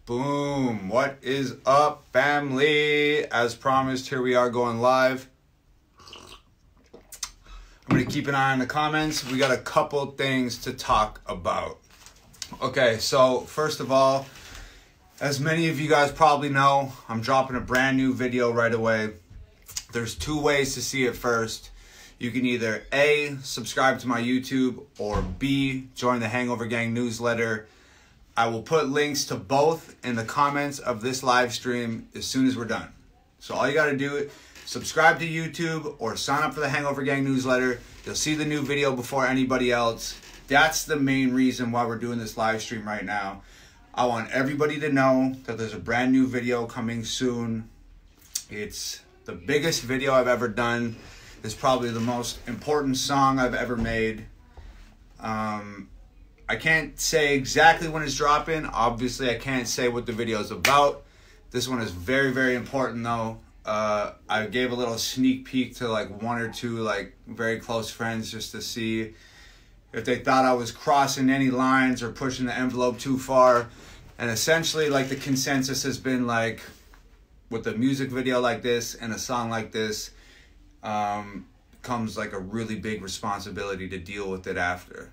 Boom. What is up, family? As promised, here we are going live. I'm going to keep an eye on the comments. We got a couple things to talk about. Okay, so first of all, as many of you guys probably know, I'm dropping a brand new video right away. There's two ways to see it first. You can either A, subscribe to my YouTube, or B, join the Hangover Gang newsletter. I will put links to both in the comments of this live stream as soon as we're done. So all you got to do is subscribe to YouTube or sign up for the Hangover Gang newsletter. You'll see the new video before anybody else. That's the main reason why we're doing this live stream right now. I want everybody to know that there's a brand new video coming soon. It's the biggest video I've ever done. It's probably the most important song I've ever made. I can't say exactly when it's dropping. Obviously, I can't say what the video is about. This one is very, very important, though. I gave a little sneak peek to like one or two like very close friends just to see if they thought I was crossing any lines or pushing the envelope too far. And essentially, like, the consensus has been like, with a music video like this and a song like this, comes like a really big responsibility to deal with it after.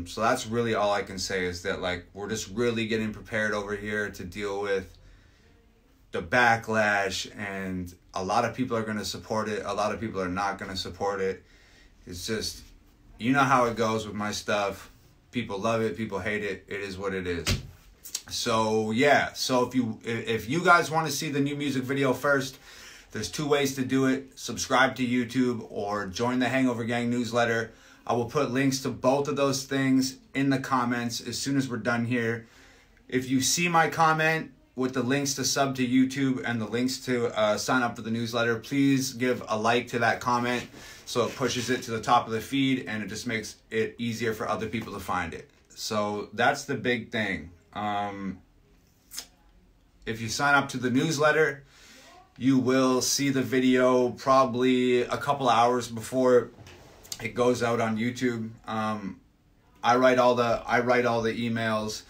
So that's really all I can say, is that like we're just really getting prepared over here to deal with the backlash, and a lot of people are going to support it. A lot of people are not going to support it. It's just, you know how it goes with my stuff. People love it. People hate it. It is what it is. So yeah. So if you guys want to see the new music video first, there's two ways to do it. Subscribe to YouTube or join the Hangover Gang newsletter. I will put links to both of those things in the comments as soon as we're done here. If you see my comment with the links to sub to YouTube and the links to sign up for the newsletter, please give a like to that comment so it pushes it to the top of the feed and it just makes it easier for other people to find it. So that's the big thing. If you sign up to the newsletter, you will see the video probably a couple hours before it goes out on YouTube. I write all the emails.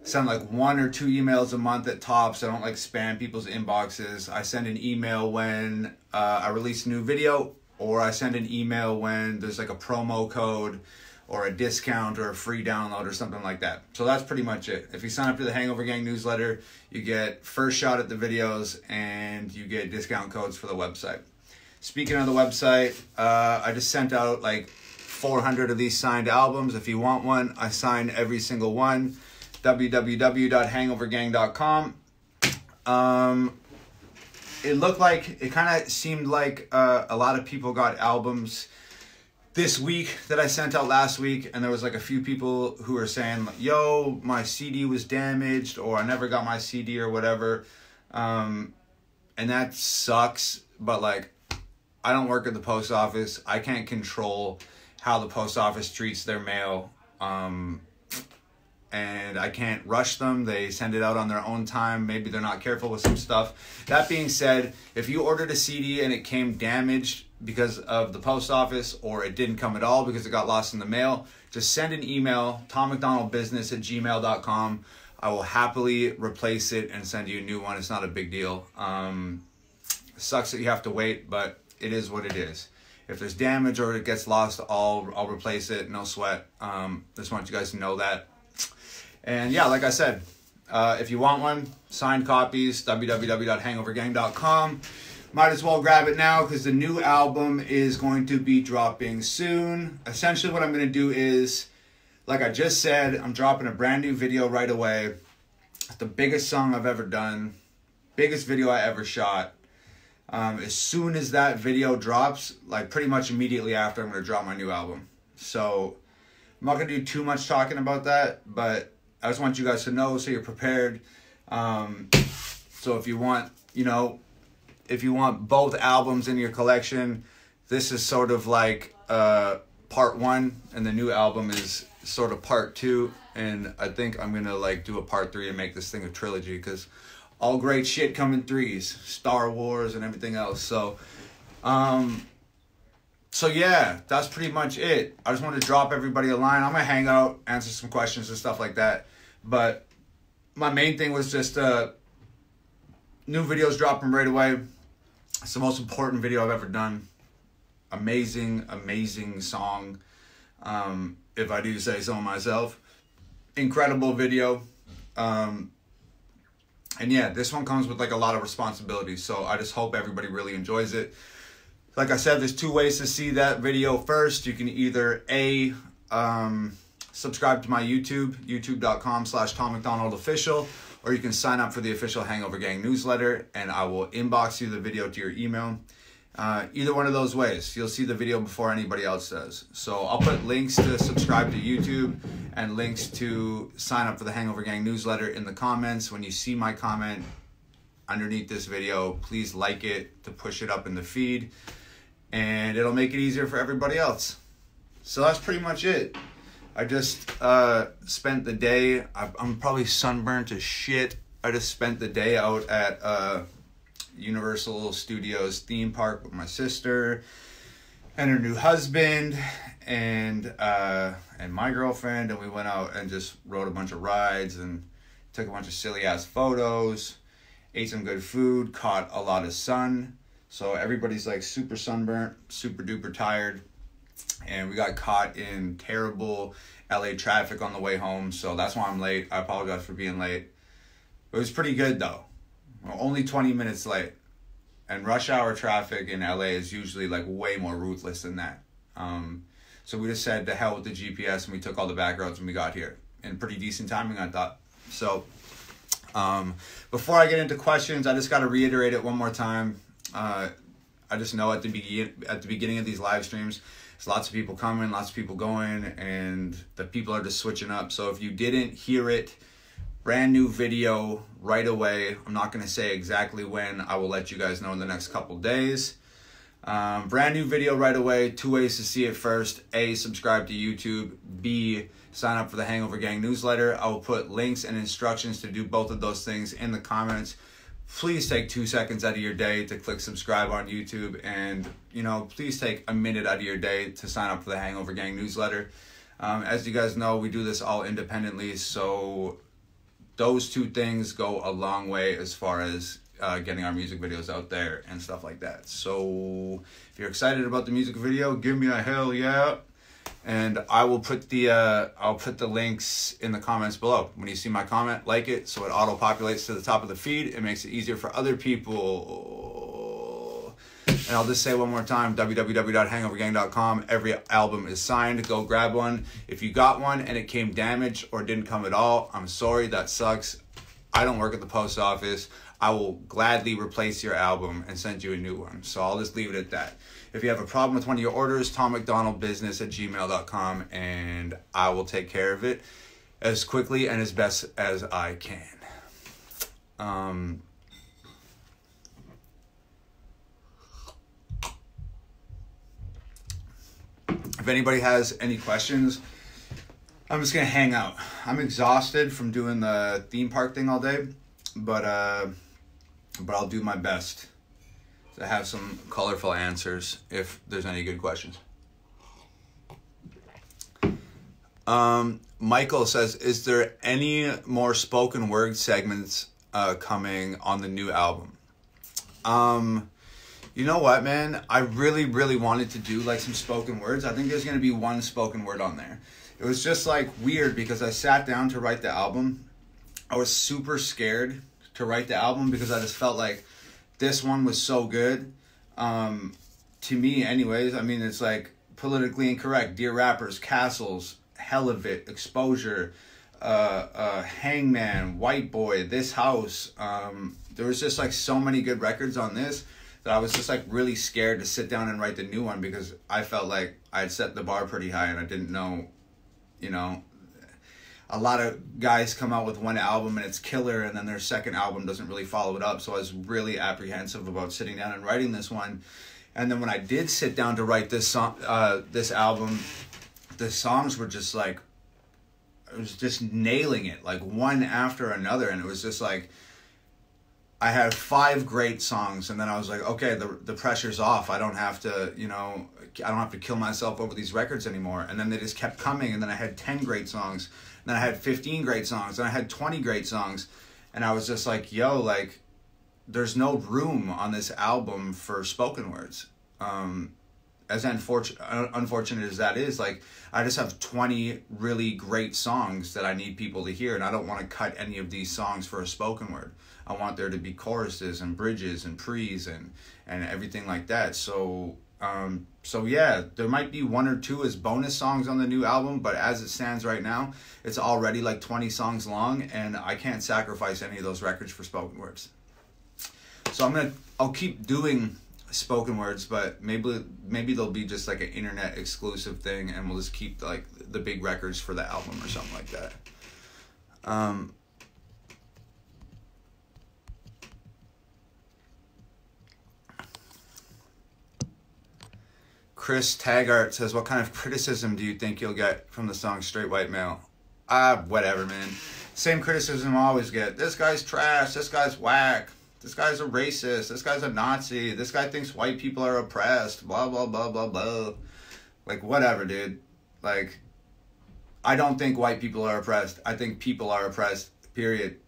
Send like 1 or 2 emails a month at tops. I don't like spam people's inboxes. I send an email when I release a new video, or I send an email when there's like a promo code or a discount or a free download or something like that. So that's pretty much it. If you sign up to the Hangover Gang newsletter, you get first shot at the videos and you get discount codes for the website. Speaking of the website, I just sent out like 400 of these signed albums. If you want one, I sign every single one. www.hangovergang.com. It kind of seemed like a lot of people got albums this week that I sent out last week, and there was like a few people who were saying, yo, my CD was damaged, or I never got my CD or whatever. And that sucks, but like, I don't work at the post office. I can't control how the post office treats their mail. And I can't rush them. They send it out on their own time. Maybe they're not careful with some stuff. That being said, if you ordered a CD and it came damaged because of the post office, or it didn't come at all because it got lost in the mail, just send an email, tommacdonaldbusiness@gmail.com. I will happily replace it and send you a new one. It's not a big deal. Sucks that you have to wait, but it is what it is. If there's damage or it gets lost, I'll replace it. No sweat. Just want you guys to know that. And yeah, like I said, if you want one, signed copies, www.hangovergang.com. Might as well grab it now because the new album is going to be dropping soon. Essentially what I'm going to do is, like I just said, I'm dropping a brand new video right away. It's the biggest song I've ever done. Biggest video I ever shot. As soon as that video drops, like pretty much immediately after, I'm going to drop my new album. So I'm not going to do too much talking about that, but I just want you guys to know so you're prepared. So if you want, if you want both albums in your collection, this is sort of like part 1, and the new album is sort of part 2. And I think I'm going to like do a part 3 and make this thing a trilogy, because all great shit come in 3s, Star Wars and everything else. So yeah, that's pretty much it. I just want to drop everybody a line. I'm going to hang out, answer some questions and stuff like that. But my main thing was just new videos dropping right away. It's the most important video I've ever done. Amazing, amazing song. If I do say so myself. Incredible video. And yeah, this one comes with like a lot of responsibility. So I just hope everybody really enjoys it. Like I said, there's two ways to see that video. First, you can either subscribe to my YouTube, youtube.com/TomMacDonaldOfficial, or you can sign up for the official Hangover Gang newsletter, and I will inbox you the video to your email. Either one of those ways, you'll see the video before anybody else does. So I'll put links to subscribe to YouTube and links to sign up for the Hangover Gang newsletter in the comments. When you see my comment underneath this video, please like it to push it up in the feed, and it'll make it easier for everybody else. So that's pretty much it. I just spent the day, I'm probably sunburnt as shit. I just spent the day out at Universal Studios theme park with my sister and her new husband and my girlfriend, and we went out and just rode a bunch of rides and took a bunch of silly ass photos, ate some good food, caught a lot of sun. So everybody's like super sunburnt, super duper tired, and we got caught in terrible LA traffic on the way home, so that's why I'm late. I apologize for being late. It was pretty good though. Only 20 minutes late. And rush hour traffic in LA is usually like way more ruthless than that. So we just said to hell with the GPS, and we took all the back roads when we got here. And pretty decent timing, I thought. So before I get into questions, I just got to reiterate it one more time. I just know at the beginning of these live streams, there's lots of people coming, lots of people going, and the people are just switching up. So if you didn't hear it, brand new video right away. I'm not going to say exactly when. I will let you guys know in the next couple days. Brand new video right away. Two ways to see it. First, A, subscribe to YouTube. B, sign up for the Hangover Gang newsletter. I will put links and instructions to do both of those things in the comments. Please take 2 seconds out of your day to click subscribe on YouTube, and please take a minute out of your day to sign up for the Hangover Gang newsletter. As you guys know, we do this all independently, so those two things go a long way as far as getting our music videos out there and stuff like that. So if you're excited about the music video, give me a hell yeah. And I will put I'll put the links in the comments below. When you see my comment, like it so it auto-populates to the top of the feed. It makes it easier for other people. And I'll just say one more time, www.hangovergang.com. Every album is signed. Go grab one. If you got one and it came damaged or didn't come at all, I'm sorry, that sucks. I don't work at the post office. I will gladly replace your album and send you a new one. So I'll just leave it at that. If you have a problem with one of your orders, tommacdonaldbusiness@gmail.com, and I will take care of it as quickly and as best as I can. If anybody has any questions, I'm just going to hang out. I'm exhausted from doing the theme park thing all day, but I'll do my best to have some colorful answers if there's any good questions. Michael says, is there any more spoken word segments coming on the new album? You know what, man? I really, really wanted to do like some spoken words. I think there's going to be one spoken word on there. It was just like weird because I sat down to write the album. I was super scared to write the album because I just felt like this one was so good. To me anyways, I mean, it's like politically incorrect, Dear Rappers, Castles, Hell of It, Exposure, Hangman, White Boy, This House. There was just like so many good records on this that I was just like really scared to sit down and write the new one because I felt like I had set the bar pretty high and I didn't know, a lot of guys come out with one album and it's killer and then their second album doesn't really follow it up. So I was really apprehensive about sitting down and writing this one. And then when I did sit down to write this song, this album, the songs were just like, I was just nailing it, like one after another. And it was just like, I had 5 great songs and then I was like, okay, the pressure's off. I don't have to, I don't have to kill myself over these records anymore. And then they just kept coming and then I had 10 great songs. then I had 15 great songs, and I had 20 great songs, and I was just like, yo, like, there's no room on this album for spoken words. As unfortunate as that is, like, I just have 20 really great songs that I need people to hear, and I don't want to cut any of these songs for a spoken word. I want there to be choruses and bridges and pre's and everything like that. So yeah, there might be 1 or 2 as bonus songs on the new album, but as it stands right now, it's already like 20 songs long, and I can't sacrifice any of those records for spoken words. So I'll keep doing spoken words, but maybe they'll be just like an internet exclusive thing, and we'll just keep like the big records for the album or something like that. Chris Taggart says, what kind of criticism do you think you'll get from the song Straight White Male? Whatever, man. Same criticism I always get. This guy's trash. This guy's whack. This guy's a racist. This guy's a Nazi. This guy thinks white people are oppressed. Blah, blah, blah, blah, blah. Like, whatever, dude. Like, I don't think white people are oppressed. I think people are oppressed, period.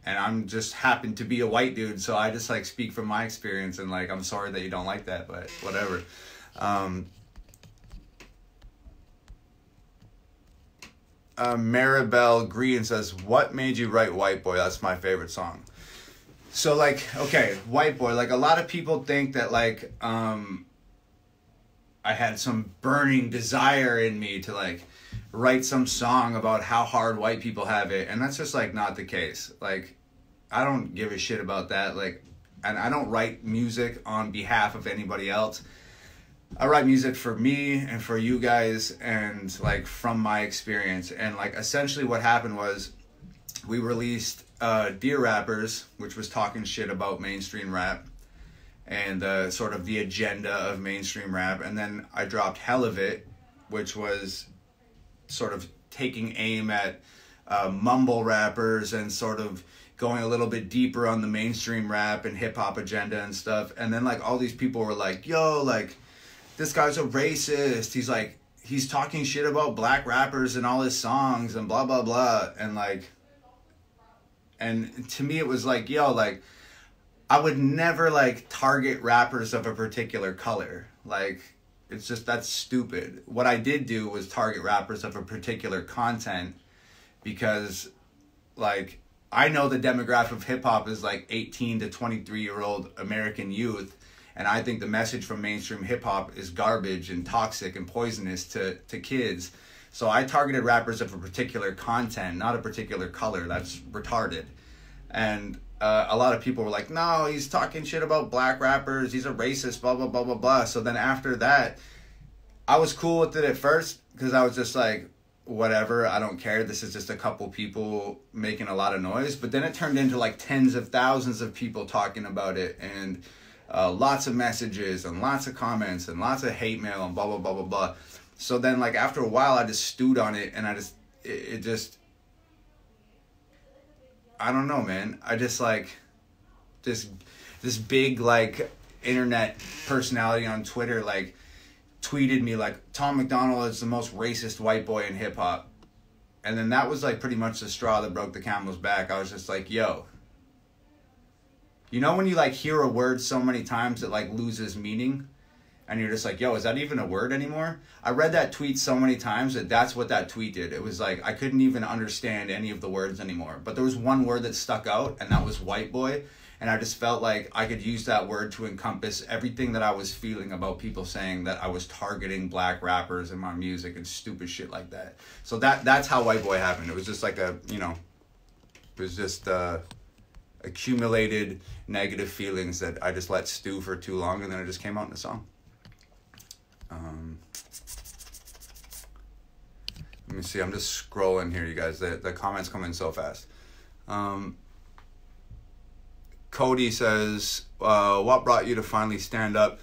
And I'm just happen to be a white dude, so I just, like, speak from my experience, and, like, I'm sorry that you don't like that, but whatever. Maribel Green says, what made you write White Boy? That's my favorite song. So, like, okay, White Boy, like, a lot of people think that, like, I had some burning desire in me to, like, write some song about how hard white people have it, and that's just, like, not the case. Like, I don't give a shit about that, like, and I don't write music on behalf of anybody else. I write music for me and for you guys, and, like, from my experience. And, like, essentially what happened was we released Dear Rappers, which was talking shit about mainstream rap and sort of the agenda of mainstream rap. And then I dropped Hell of It, which was sort of taking aim at mumble rappers and sort of going a little bit deeper on the mainstream rap and hip-hop agenda and stuff. And then, like, all these people were like, yo, like, this guy's a racist. He's like, he's talking shit about black rappers in all his songs and blah, blah, blah. And, like, and to me it was like, yo, like, I would never, like, target rappers of a particular color. Like, it's just, that's stupid. What I did do was target rappers of a particular content because, like, I know the demographic of hip-hop is, like, 18 to 23-year-old American youth, and I think the message from mainstream hip-hop is garbage and toxic and poisonous to kids. So I targeted rappers of a particular content, not a particular color. That's retarded. And a lot of people were like, no, he's talking shit about black rappers, he's a racist, blah, blah, blah, blah, blah. So then after that, I was cool with it at first because I was just like, whatever, I don't care. This is just a couple people making a lot of noise. But then it turned into, like, tens of thousands of people talking about it, and lots of messages and lots of comments and lots of hate mail and blah, blah, blah, blah, blah. So then, like, after a while, I just stewed on it, and I don't know, man. I just, like, this big, like, internet personality on Twitter, like, tweeted me, like, Tom MacDonald is the most racist white boy in hip-hop. And then that was, like, pretty much the straw that broke the camel's back. I was just like, yo. You know when you, like, hear a word so many times it, like, loses meaning? And you're just like, yo, is that even a word anymore? I read that tweet so many times that that's what that tweet did. It was like, I couldn't even understand any of the words anymore. But there was one word that stuck out, and that was white boy. And I just felt like I could use that word to encompass everything that I was feeling about people saying that I was targeting black rappers in my music and stupid shit like that. So that's how White Boy happened. It was just like it was just accumulated negative feelings that I just let stew for too long, and then it just came out in a song. Let me see, I'm just scrolling here, you guys. The comments come in so fast. Cody says, what brought you to finally stand up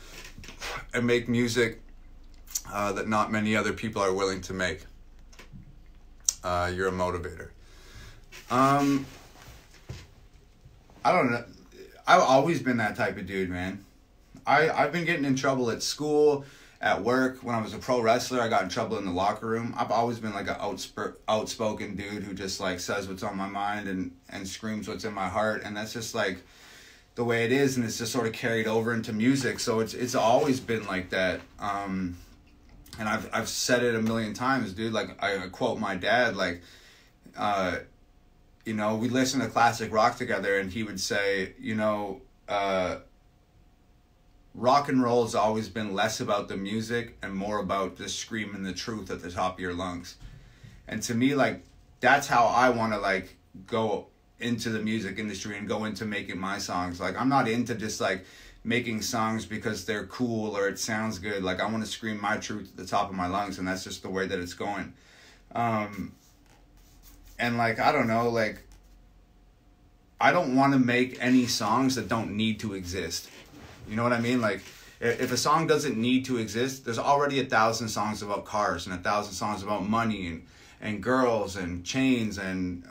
and make music that not many other people are willing to make? You're a motivator. I don't know. I've always been that type of dude, man. I've been getting in trouble at school, at work, when I was a pro wrestler, I got in trouble in the locker room. I've always been like an outspoken dude who just like says what's on my mind and screams what's in my heart. And that's just like the way it is. And it's just sort of carried over into music. So it's always been like that. And I've said it a million times, dude. Like I quote my dad, like, you know, we listen to classic rock together and he would say, you know, rock and roll has always been less about the music and more about just screaming the truth at the top of your lungs. And to me, like, that's how I want to, like, go into the music industry and go into making my songs. Like, I'm not into just, like, making songs because they're cool or it sounds good. Like, I want to scream my truth at the top of my lungs, and that's just the way that it's going. And, like, I don't know, like, I don't want to make any songs that don't need to exist. You know what I mean? Like, if a song doesn't need to exist, there's already 1,000 songs about cars and 1,000 songs about money and girls and chains and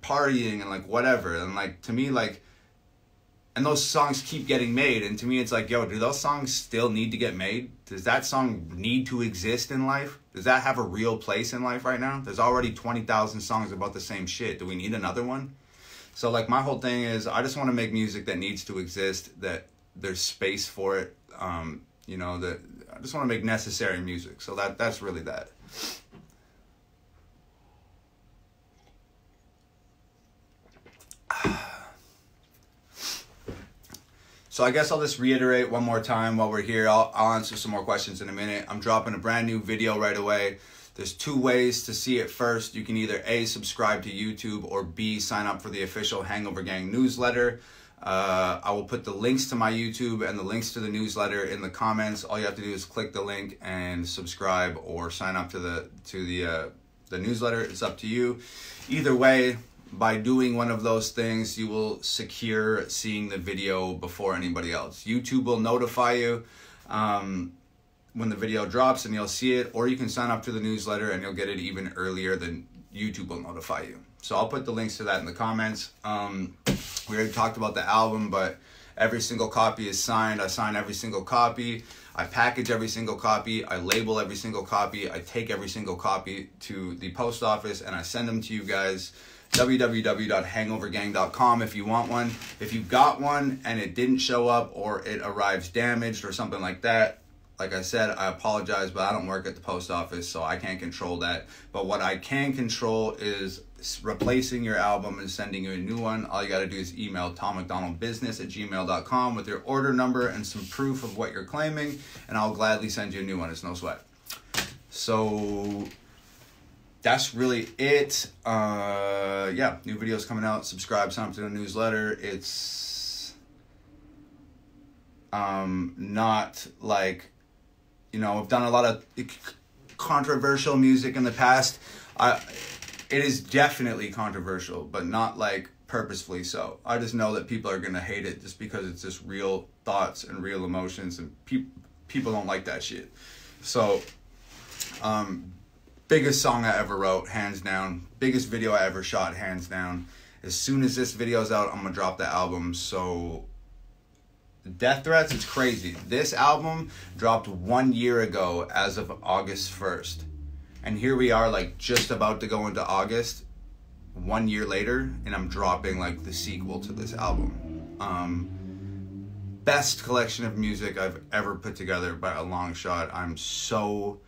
partying and, like, whatever. And, like, to me, like, and those songs keep getting made. And to me, it's like, yo, do those songs still need to get made? Does that song need to exist in life? Does that have a real place in life right now? There's already 20,000 songs about the same shit. Do we need another one? So, like, my whole thing is I just want to make music that needs to exist, that there's space for it, you know, that I just want to make necessary music. So that's really that. So I guess I'll just reiterate one more time while we're here. I'll answer some more questions in a minute. I'm dropping a brand new video right away. There's 2 ways to see it. First, you can either A, subscribe to YouTube, or B, sign up for the official Hangover Gang newsletter. I will put the links to my YouTube and the links to the newsletter in the comments. All you have to do is click the link and subscribe or sign up to the newsletter. It's up to you. Either way, by doing one of those things, you will secure seeing the video before anybody else. YouTube will notify you when the video drops and you'll see it, or you can sign up to the newsletter and you'll get it even earlier than YouTube will notify you. So I'll put the links to that in the comments. We already talked about the album, but every single copy is signed. I sign every single copy. I package every single copy. I label every single copy. I take every single copy to the post office and I send them to you guys. www.hangovergang.com if you want one. If you got one and it didn't show up or it arrives damaged or something like that, like I said, I apologize, but I don't work at the post office, so I can't control that. But what I can control is replacing your album and sending you a new one. All you got to do is email tommacdonaldbusiness@gmail.com with your order number and some proof of what you're claiming, and I'll gladly send you a new one. It's no sweat. So that's really it. Yeah, new videos coming out. Subscribe, sign up to the newsletter. It's not like, you know, I've done a lot of controversial music in the past. It is definitely controversial, but not like purposefully so. I just know that people are going to hate it just because it's just real thoughts and real emotions, and people don't like that shit. So, biggest song I ever wrote, hands down. Biggest video I ever shot, hands down. As soon as this video's out, I'm going to drop the album. So, death threats, it's crazy. This album dropped 1 year ago as of August 1st. And here we are, like, just about to go into August, 1 year later, and I'm dropping, like, the sequel to this album. Best collection of music I've ever put together by a long shot. I'm so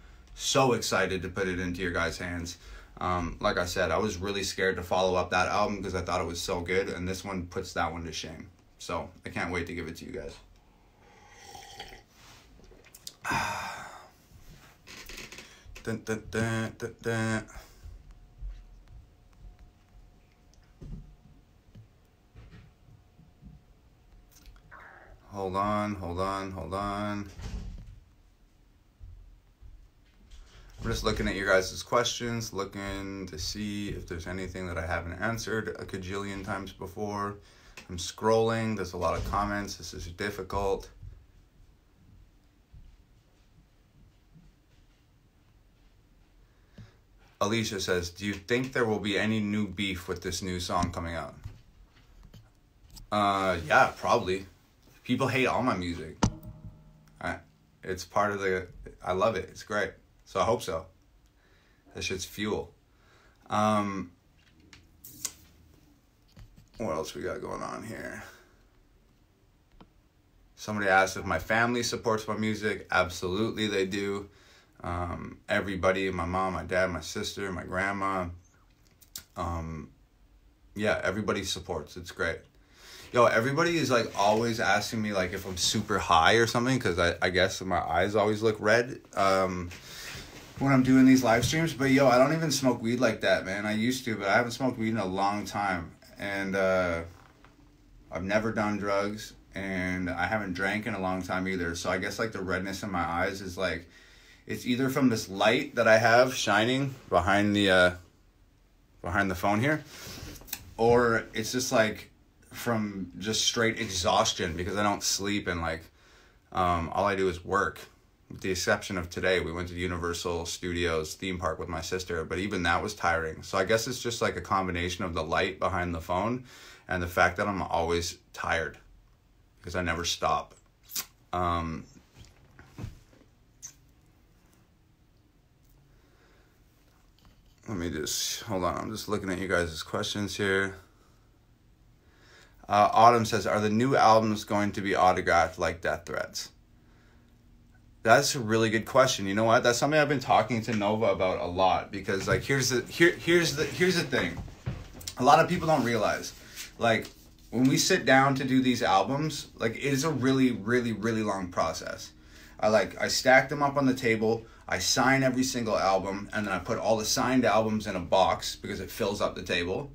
excited to put it into your guys' hands. Like I said, I was really scared to follow up that album because I thought it was so good, and this one puts that one to shame. So, I can't wait to give it to you guys. Dun, dun, dun, dun, dun. Hold on. I'm just looking at your guys' questions, looking to see if there's anything that I haven't answered a cajillion times before. I'm scrolling. There's a lot of comments. This is difficult. Alicia says, do you think there will be any new beef with this new song coming out? Yeah, probably. People hate all my music. It's part of I love it. It's great. So I hope so. That shit's fuel. What else we got going on here? Somebody asked if my family supports my music. Absolutely, they do. Everybody, my mom, my dad, my sister, my grandma. Yeah, everybody supports. It's great. Yo, everybody is like always asking me like if I'm super high or something, because I guess my eyes always look red when I'm doing these live streams. But yo, I don't even smoke weed like that, man. I used to, but I haven't smoked weed in a long time. And I've never done drugs, and I haven't drank in a long time either. So I guess like the redness in my eyes is like, it's either from this light that I have shining behind the phone here, or it's just like from just straight exhaustion because I don't sleep, and like all I do is work. With the exception of today, we went to the Universal Studios theme park with my sister, but even that was tiring. So I guess it's just like a combination of the light behind the phone and the fact that I'm always tired because I never stop. Let me just, hold on, I'm just looking at you guys' questions here. Autumn says, are the new albums going to be autographed like Death Threats? That's a really good question. You know what? That's something I've been talking to Nova about a lot, because like here's the thing. A lot of people don't realize, like when we sit down to do these albums, like it is a really, really, really long process. I stack them up on the table, I sign every single album, and then I put all the signed albums in a box because it fills up the table.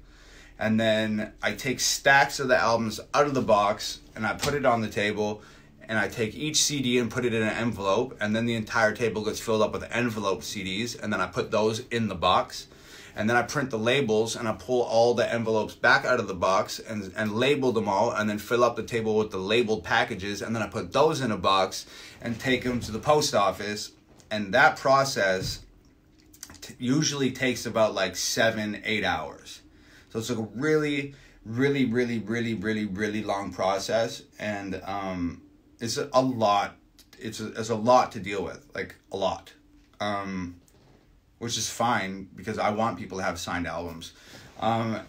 And then I take stacks of the albums out of the box and I put it on the table, and I take each CD and put it in an envelope, and then the entire table gets filled up with envelope CDs, and then I put those in the box. And then I print the labels, and I pull all the envelopes back out of the box and label them all, and then fill up the table with the labeled packages, and then I put those in a box and take them to the post office. And that process usually takes about like 7-8 hours. So it's like a really, really, really, really, really, really long process, and it's a lot. It's a lot to deal with, like a lot. Which is fine because I want people to have signed albums. I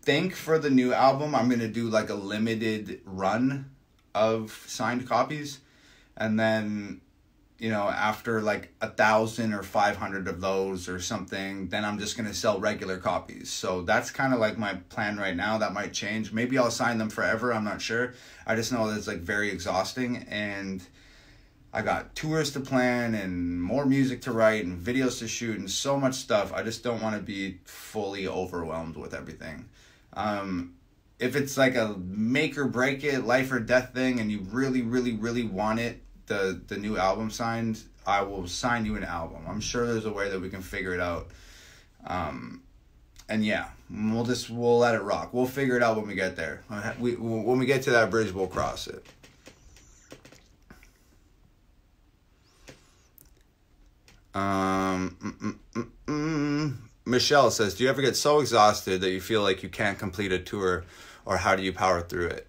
think for the new album, I'm going to do like a limited run of signed copies. And then, you know, after like 1,000 or 500 of those or something, then I'm just going to sell regular copies. So that's kind of like my plan right now. That might change. Maybe I'll sign them forever. I'm not sure. I just know that it's like very exhausting, and I got tours to plan and more music to write and videos to shoot and so much stuff. I just don't want to be fully overwhelmed with everything. If it's like a make or break it, life or death thing, and you really, really, really want it, the new album signed, I will sign you an album. I'm sure there's a way that we can figure it out. And yeah, we'll let it rock. We'll figure it out when we get there. When we get to that bridge, we'll cross it. Michelle says, do you ever get so exhausted that you feel like you can't complete a tour, or how do you power through it?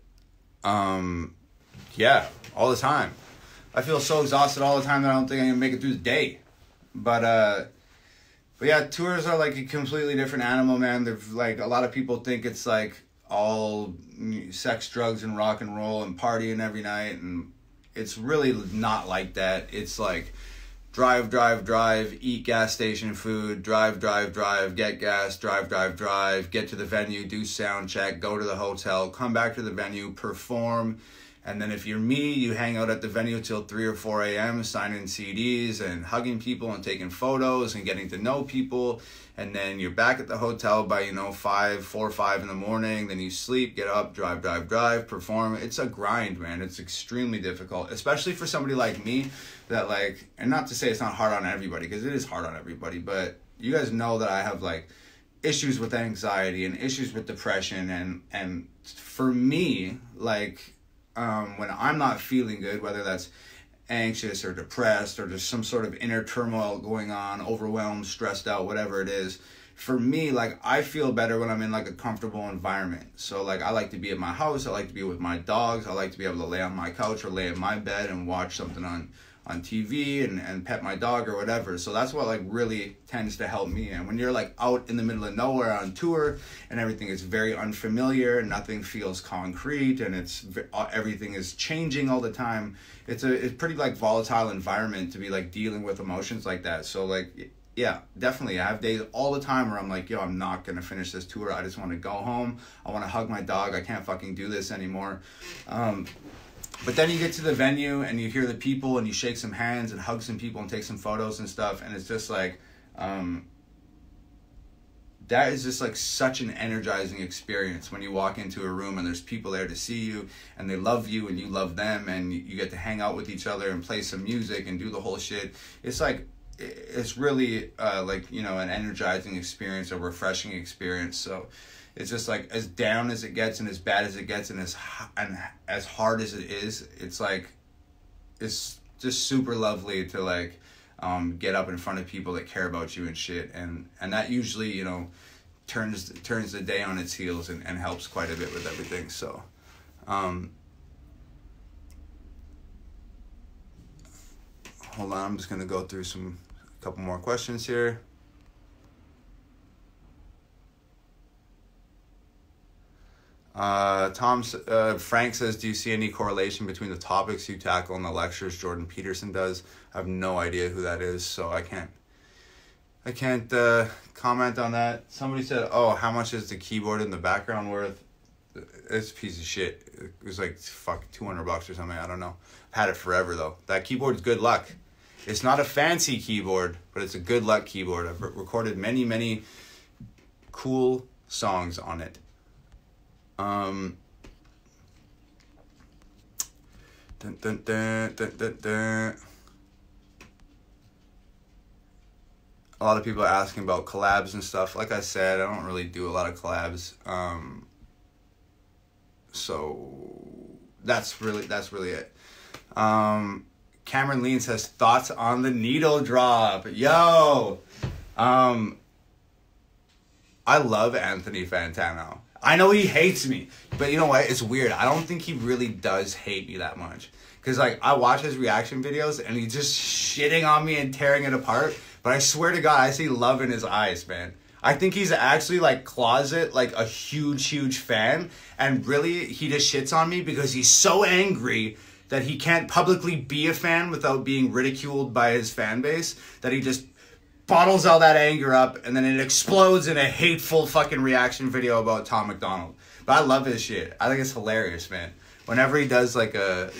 Yeah, all the time. I feel so exhausted all the time that I don't think I can make it through the day. But yeah, tours are like a completely different animal, man. They're like, a lot of people think it's like all sex, drugs, and rock and roll and partying every night, and it's really not like that. It's like drive, eat gas station food, drive, get gas, drive, get to the venue, do sound check, go to the hotel, come back to the venue, perform. And then if you're me, you hang out at the venue till 3 or 4 a.m. signing CDs and hugging people and taking photos and getting to know people. And then you're back at the hotel by, 4 or 5 in the morning. Then you sleep, get up, drive, perform. It's a grind, man. It's extremely difficult, especially for somebody like me that like, and not to say it's not hard on everybody, because it is hard on everybody, but you guys know that I have like issues with anxiety and issues with depression. And for me, like, when I'm not feeling good, whether that's anxious or depressed or just some sort of inner turmoil going on, overwhelmed, stressed out, whatever it is, for me, like, I feel better when I'm in like a comfortable environment. So like, I like to be at my house, I like to be with my dogs, I like to be able to lay on my couch or lay in my bed and watch something on TV and pet my dog or whatever. So that's what like really tends to help me. And when you're like out in the middle of nowhere on tour and everything is very unfamiliar, nothing feels concrete, and everything is changing all the time, it's pretty like volatile environment to be like dealing with emotions like that. So like, yeah, definitely. I have days all the time where I'm like, yo, I'm not going to finish this tour. I just want to go home. I want to hug my dog. I can't fucking do this anymore. But then you get to the venue and you hear the people and you shake some hands and hug some people and take some photos and stuff. And it's just like, that is just like such an energizing experience when you walk into a room and there's people there to see you and they love you and you love them, and you get to hang out with each other and play some music and do the whole shit. It's like, it's really like, you know, an energizing experience, a refreshing experience. So it's just like, as down as it gets and as bad as it gets and as hard as it is, it's like, it's just super lovely to like get up in front of people that care about you and shit, and that usually, you know, turns the day on its heels and helps quite a bit with everything. So hold on, I'm just gonna go through a couple more questions here. Frank says, do you see any correlation between the topics you tackle in the lectures Jordan Peterson does? I have no idea who that is, so I can't comment on that. Somebody said, oh, how much is the keyboard in the background worth? It's a piece of shit. It was like $200 or something. I don't know. I've had it forever though. That keyboard's good luck. It's not a fancy keyboard, but it's a good luck keyboard. I've recorded many cool songs on it. Dun, dun, dun, dun, dun, dun. A lot of people are asking about collabs and stuff. Like I said, I don't really do a lot of collabs. So that's really it. Cameron Lean says, thoughts on the needle drop. Yo! I love Anthony Fantano. I know he hates me, but you know what? It's weird. I don't think he really does hate me that much. Because, like, I watch his reaction videos, and he's just shitting on me and tearing it apart. But I swear to God, I see love in his eyes, man. I think he's actually, like, closet, like, a huge fan. And really, he just shits on me because he's so angry that he can't publicly be a fan without being ridiculed by his fan base, that he just bottles all that anger up, and then it explodes in a hateful fucking reaction video about Tom MacDonald. But I love his shit. I think it's hilarious, man. Whenever he does like a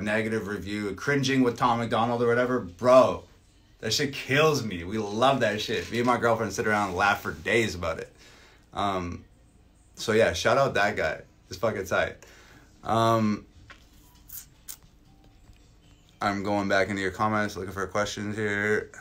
negative review, cringing with Tom MacDonald or whatever, bro, that shit kills me. We love that shit. Me and my girlfriend sit around and laugh for days about it. So yeah, shout out that guy. It's fucking tight. I'm going back into your comments, looking for questions here.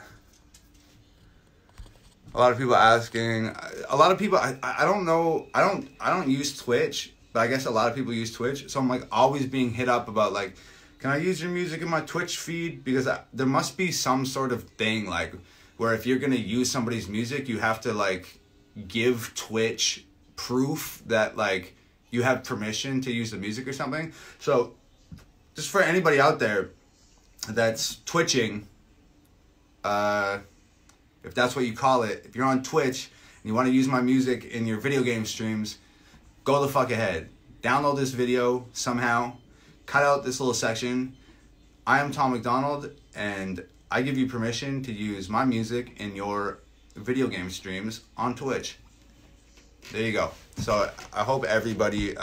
A lot of people asking. A lot of people. I don't know. I don't use Twitch, but I guess a lot of people use Twitch. So I'm like always being hit up about like, can I use your music in my Twitch feed? Because there must be some sort of thing like where if you're gonna use somebody's music, you have to like give Twitch proof that like you have permission to use the music or something. So just for anybody out there that's twitching, if that's what you call it, if you're on Twitch and you want to use my music in your video game streams, go the fuck ahead. Download this video somehow, cut out this little section. I am Tom MacDonald, and I give you permission to use my music in your video game streams on Twitch. There you go. So I hope everybody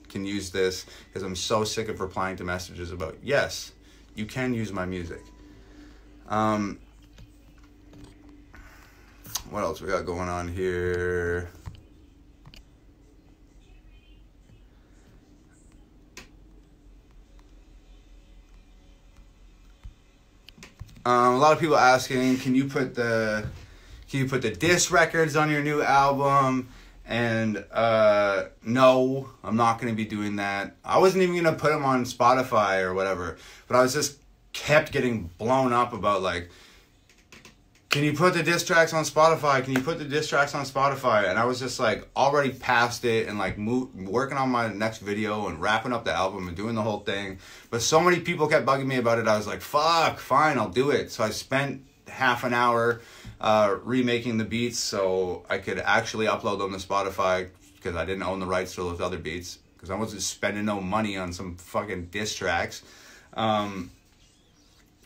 can use this, because I'm so sick of replying to messages about, yes, you can use my music. What else we got going on here? A lot of people asking, can you put the diss records on your new album? And no, I'm not going to be doing that. I wasn't even going to put them on Spotify or whatever, but I was just kept getting blown up about like, can you put the diss tracks on Spotify? Can you put the diss tracks on Spotify? And I was just like already past it and like working on my next video and wrapping up the album and doing the whole thing. But so many people kept bugging me about it. I was like, fuck, fine, I'll do it. So I spent half an hour remaking the beats so I could actually upload them to Spotify because I didn't own the rights to those other beats because I wasn't spending no money on some fucking diss tracks.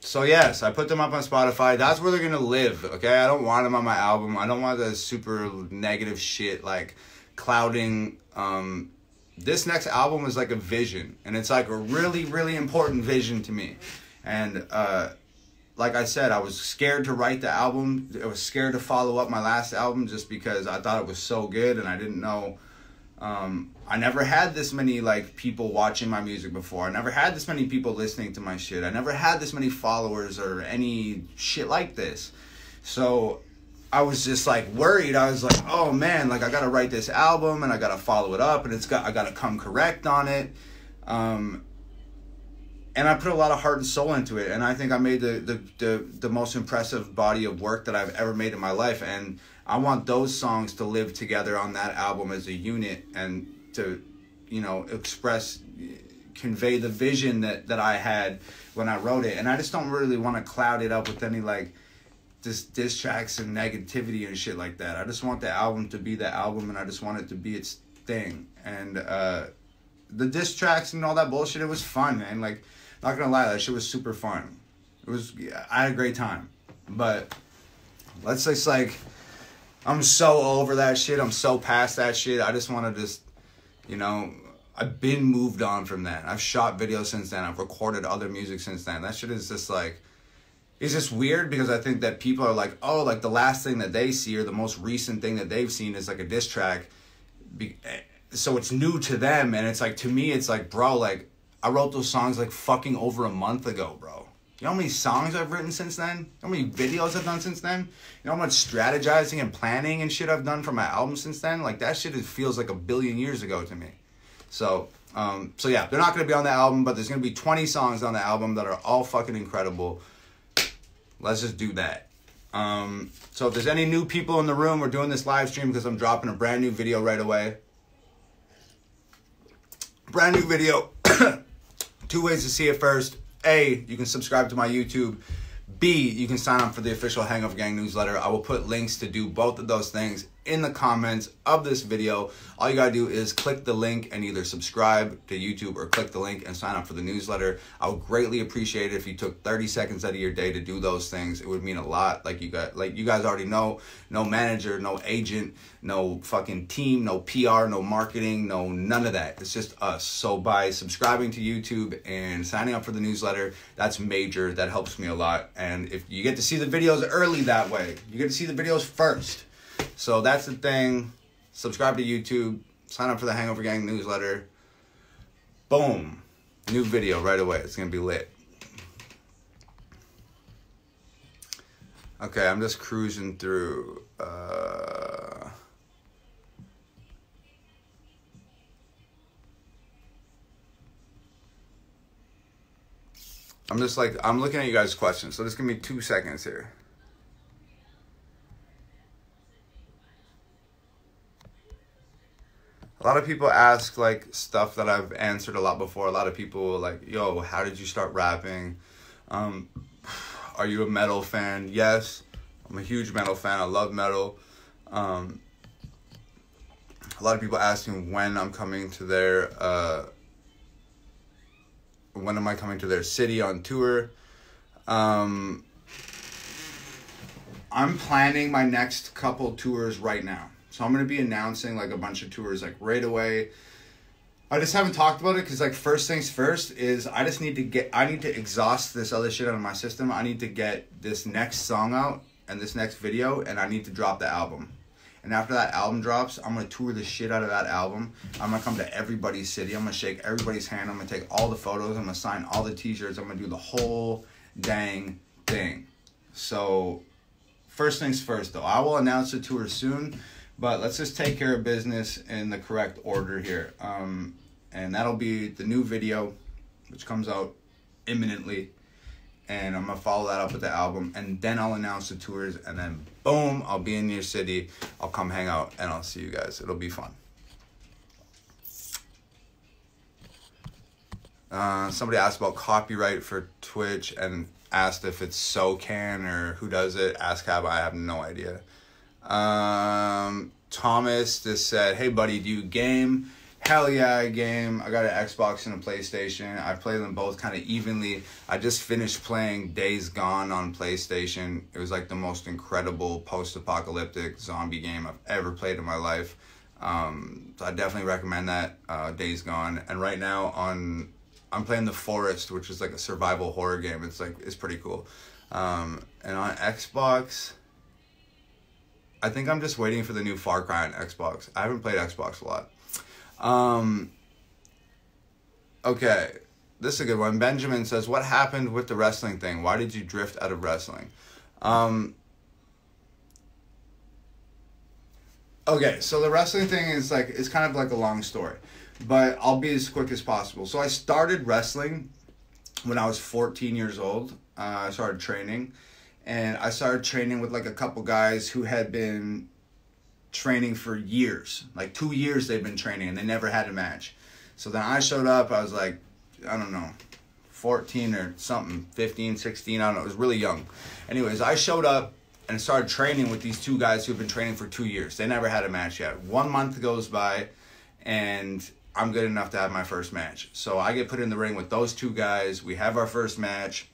So yes, I put them up on Spotify. That's where they're gonna live, okay? I don't want them on my album. I don't want the super negative shit like clouding. This next album is like a vision, and it's like a really, really important vision to me. And like I said, I was scared to write the album. I was scared to follow up my last album just because I thought it was so good, and I didn't know. I never had this many like people watching my music before. I never had this many people listening to my shit. I never had this many followers or any shit like this. So I was just like worried. I was like, oh man, like I gotta write this album and I gotta follow it up and I gotta come correct on it. And I put a lot of heart and soul into it, and I think I made the most impressive body of work that I've ever made in my life. And I want those songs to live together on that album as a unit and to, you know, convey the vision that I had when I wrote it. And I just don't really want to cloud it up with any like diss tracks and negativity and shit like that. I just want the album to be the album, and I just want it to be its thing. And the diss tracks and all that bullshit, it was fun, man. Like, not gonna lie, that shit was super fun. I had a great time. But let's just like, I'm so over that shit. I'm so past that shit. I just want to just, you know, I've been moved on from that. I've shot videos since then. I've recorded other music since then. That shit is just like, it's just weird because I think that people are like, oh, like the last thing that they see or the most recent thing that they've seen is like a diss track. So it's new to them. And it's like, to me, it's like, bro, like I wrote those songs like fucking over a month ago, bro. You know how many songs I've written since then? You know how many videos I've done since then? You know how much strategizing and planning and shit I've done for my album since then? Like, that shit feels like a billion years ago to me. So yeah, they're not going to be on the album, but there's going to be 20 songs on the album that are all fucking incredible. Let's just do that. So if there's any new people in the room, we're doing this live stream because I'm dropping a brand new video right away. Brand new video. 2 ways to see it first. A, you can subscribe to my YouTube. B, you can sign up for the official Hangover Gang newsletter. I will put links to do both of those things in the comments of this video. All you gotta do is click the link and either subscribe to YouTube or click the link and sign up for the newsletter. I would greatly appreciate it if you took 30 seconds out of your day to do those things. It would mean a lot. Like you guys already know, no manager, no agent, no fucking team, no PR, no marketing, no none of that. It's just us. So by subscribing to YouTube and signing up for the newsletter, that's major. That helps me a lot. And if you get to see the videos early that way, you get to see the videos first. So that's the thing. Subscribe to YouTube. Sign up for the Hangover Gang newsletter. Boom. New video right away. It's going to be lit. Okay, I'm just cruising through. I'm looking at you guys' questions. So just give me 2 seconds here. A lot of people ask like stuff that I've answered a lot before. A lot of people like, yo, how did you start rapping? Are you a metal fan? Yes, I'm a huge metal fan. I love metal. A lot of people asking when I'm coming to their, when am I coming to their city on tour? I'm planning my next couple tours right now. So I'm going to be announcing like a bunch of tours like right away. I just haven't talked about it because like first things first is I need to exhaust this other shit out of my system. I need to get this next song out and this next video, and I need to drop the album. And after that album drops, I'm going to tour the shit out of that album. I'm going to come to everybody's city. I'm going to shake everybody's hand. I'm going to take all the photos. I'm going to sign all the t-shirts. I'm going to do the whole dang thing. So first things first though, I will announce the tour soon. But let's just take care of business in the correct order here. And that'll be the new video, which comes out imminently. and I'm gonna follow that up with the album, and then I'll announce the tours, and then boom, I'll be in your city. I'll come hang out, and I'll see you guys. It'll be fun. Somebody asked about copyright for Twitch and asked if it's SoCan or who does it. Ask Hab, I have no idea. Thomas just said, hey buddy, do you game? Hell yeah, I game. I got an Xbox and a PlayStation. I play them both kind of evenly. I just finished playing Days Gone on PlayStation. It was like the most incredible post-apocalyptic zombie game I've ever played in my life. So I definitely recommend that, Days Gone. And right now I'm playing The Forest, which is like a survival horror game. It's pretty cool. And on Xbox, I think I'm just waiting for the new Far Cry on Xbox. I haven't played Xbox a lot. Okay, this is a good one. Benjamin says, what happened with the wrestling thing? Why did you drift out of wrestling? Okay, so the wrestling thing is it's kind of like a long story, but I'll be as quick as possible. So I started wrestling when I was 14 years old. I started training, and I started training with like a couple guys who had been training for years. Like 2 years they've been training, and they never had a match. So then I showed up. I was like, I don't know, 14 or something, 15, 16, I don't know. It was really young. Anyways, I showed up and started training with these two guys who've been training for 2 years. They never had a match yet. 1 month goes by, and I'm good enough to have my first match. So I get put in the ring with those two guys. We have our first match.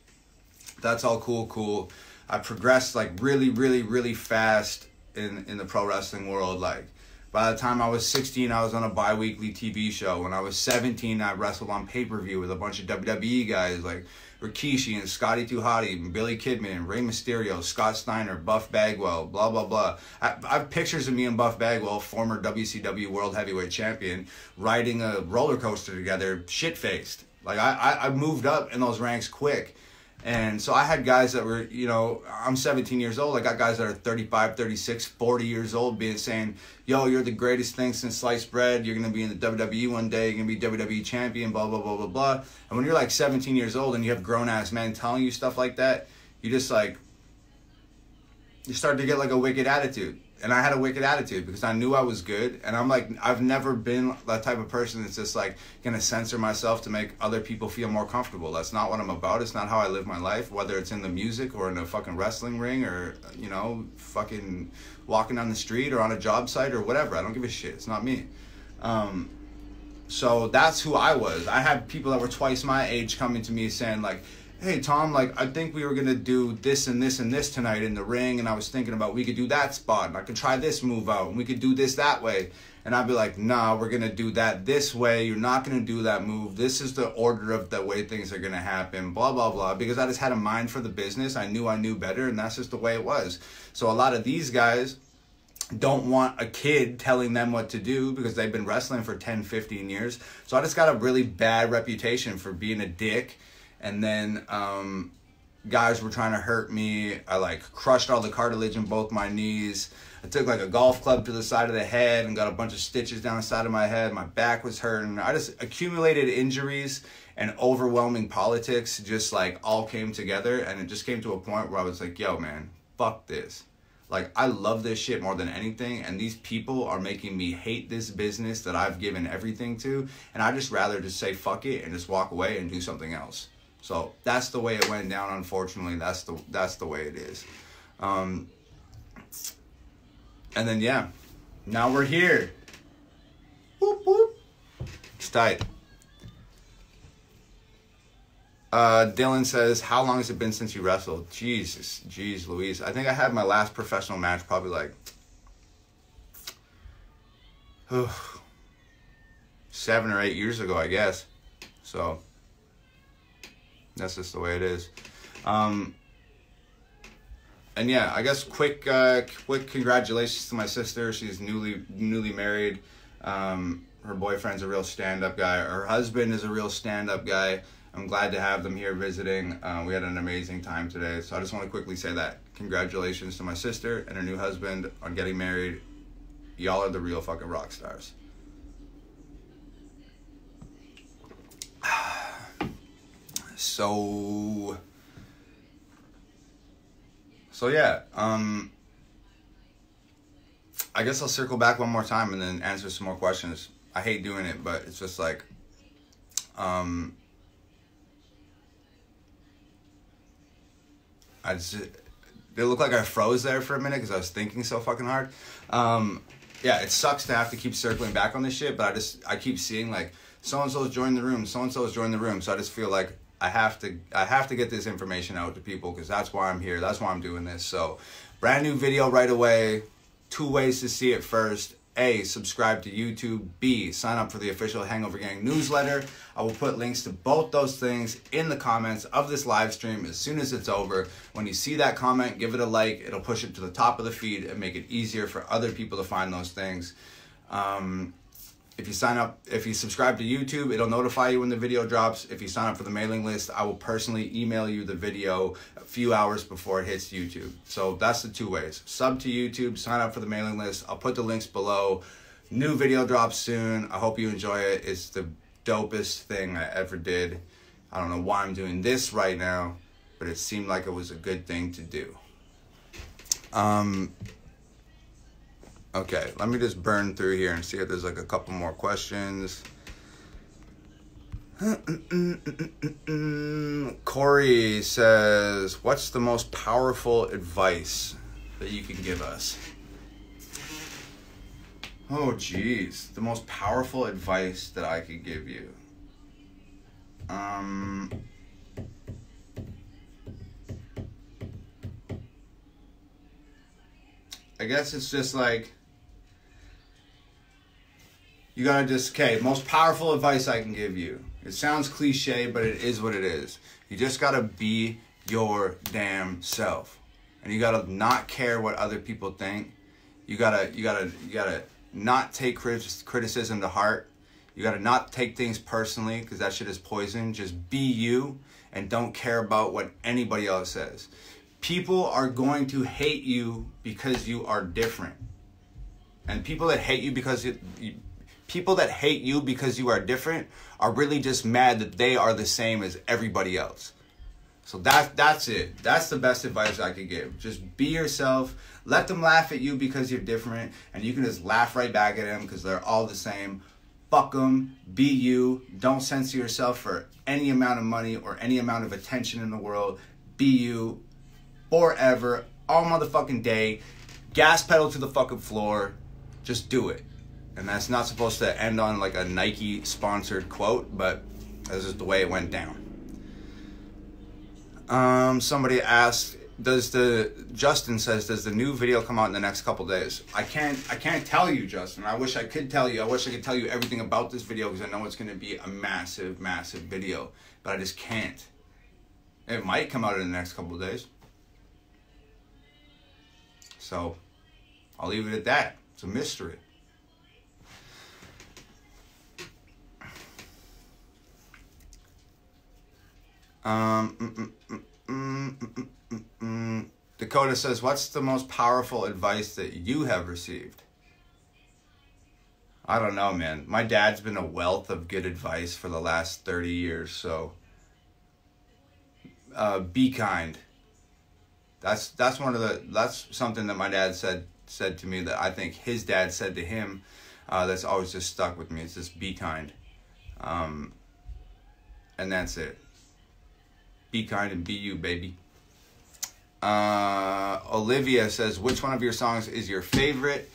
That's all cool. I progressed like really, really, really fast in the pro wrestling world. Like by the time I was 16, I was on a bi-weekly TV show. When I was 17, I wrestled on pay-per-view with a bunch of WWE guys like Rikishi and Scotty 2 Hotty and Billy Kidman and Rey Mysterio, Scott Steiner, Buff Bagwell, blah, blah, blah. I have pictures of me and Buff Bagwell, former WCW World Heavyweight Champion, riding a roller coaster together, shit-faced. Like, I moved up in those ranks quick. And so I had guys that were, you know, I'm 17 years old. I got guys that are 35, 36, 40 years old saying, yo, you're the greatest thing since sliced bread. You're going to be in the WWE one day. You're going to be WWE champion, blah, blah, blah, blah, blah. And when you're like 17 years old and you have grown-ass men telling you stuff like that, you just like, you start to get like a wicked attitude. And I had a wicked attitude because I knew I was good. And I'm like, I've never been that type of person that's just like going to censor myself to make other people feel more comfortable. That's not what I'm about. It's not how I live my life, whether it's in the music or in a fucking wrestling ring or, you know, fucking walking down the street or on a job site or whatever. I don't give a shit. It's not me. So that's who I was. I had people that were twice my age coming to me saying like, hey Tom, like I think we were gonna do this and this and this tonight in the ring, and I was thinking about we could do that spot and I could try this move out and we could do this that way. And I'd be like, nah, we're gonna do that this way. You're not gonna do that move. This is the order of the way things are gonna happen, blah blah blah, because I just had a mind for the business. I knew better, and that's just the way it was. So a lot of these guys don't want a kid telling them what to do because they've been wrestling for 10, 15 years. So I just got a really bad reputation for being a dick. And then guys were trying to hurt me. I like crushed all the cartilage in both my knees. I took like a golf club to the side of the head and got a bunch of stitches down the side of my head. My back was hurting. I just accumulated injuries, and overwhelming politics just like all came together. And it just came to a point where I was like, yo man, fuck this. Like, I love this shit more than anything, and these people are making me hate this business that I've given everything to, and I'd just rather just say fuck it and just walk away and do something else. So that's the way it went down, unfortunately. That's the way it is. And then, yeah, now we're here. Whoop, whoop. It's tight. Dylan says, how long has it been since you wrestled? Jeez Louise. I think I had my last professional match probably like 7 or 8 years ago, I guess. So that's just the way it is. And yeah, I guess quick congratulations to my sister. She's newly married. Her boyfriend's a real stand-up guy. Her husband is a real stand-up guy. I'm glad to have them here visiting. We had an amazing time today. So I just want to quickly say that. Congratulations to my sister and her new husband on getting married. Y'all are the real fucking rock stars. So So yeah, I guess I'll circle back one more time and then answer some more questions. I hate doing it, but it's just like, it looked like I froze there for a minute because I was thinking so fucking hard. Yeah, it sucks to have to keep circling back on this shit, but I keep seeing like so-and-so's joined the room, so-and-so's joined the room, so I just feel like I have to get this information out to people because that's why I'm here, that's why I'm doing this. So, brand new video right away. 2 ways to see it. First, A, subscribe to YouTube. B, sign up for the official Hangover Gang newsletter. I will put links to both those things in the comments of this live stream as soon as it's over. When you see that comment, give it a like. It'll push it to the top of the feed and make it easier for other people to find those things. If you subscribe to YouTube, it'll notify you when the video drops. If you sign up for the mailing list, I will personally email you the video a few hours before it hits YouTube. So that's the 2 ways. Sub to YouTube, sign up for the mailing list. I'll put the links below. New video drops soon. I hope you enjoy it. It's the dopest thing I ever did. I don't know why I'm doing this right now, but it seemed like it was a good thing to do. Okay, let me just burn through here and see if there's like a couple more questions. Corey says, what's the most powerful advice that you can give us? Oh, geez. The most powerful advice that I could give you. I guess it's just like, you gotta just, okay, most powerful advice I can give you. It sounds cliche, but it is what it is. You just gotta be your damn self. And you gotta not care what other people think. You gotta not take criticism to heart. You gotta not take things personally, because that shit is poison. Just be you and don't care about what anybody else says. People are going to hate you because you are different. And people that hate you because you are different are really just mad that they are the same as everybody else. So that's it. That's the best advice I could give. Just be yourself. Let them laugh at you because you're different, and you can just laugh right back at them because they're all the same. Fuck them. Be you. Don't censor yourself for any amount of money or any amount of attention in the world. Be you. Forever. All motherfucking day. Gas pedal to the fucking floor. Just do it. And that's not supposed to end on like a Nike sponsored quote, but this is the way it went down. Somebody asked, Justin says, does the new video come out in the next couple days? I can't tell you, Justin. I wish I could tell you. I wish I could tell you everything about this video because I know it's going to be a massive, massive video, but I just can't. It might come out in the next couple of days. So I'll leave it at that. It's a mystery. Dakota says, what's the most powerful advice that you have received? I don't know, man. My dad's been a wealth of good advice for the last 30 years, so be kind. That's something that my dad said to me that I think his dad said to him, that's always just stuck with me. It's just be kind. And that's it. Be kind and be you, baby. Olivia says, which one of your songs is your favorite?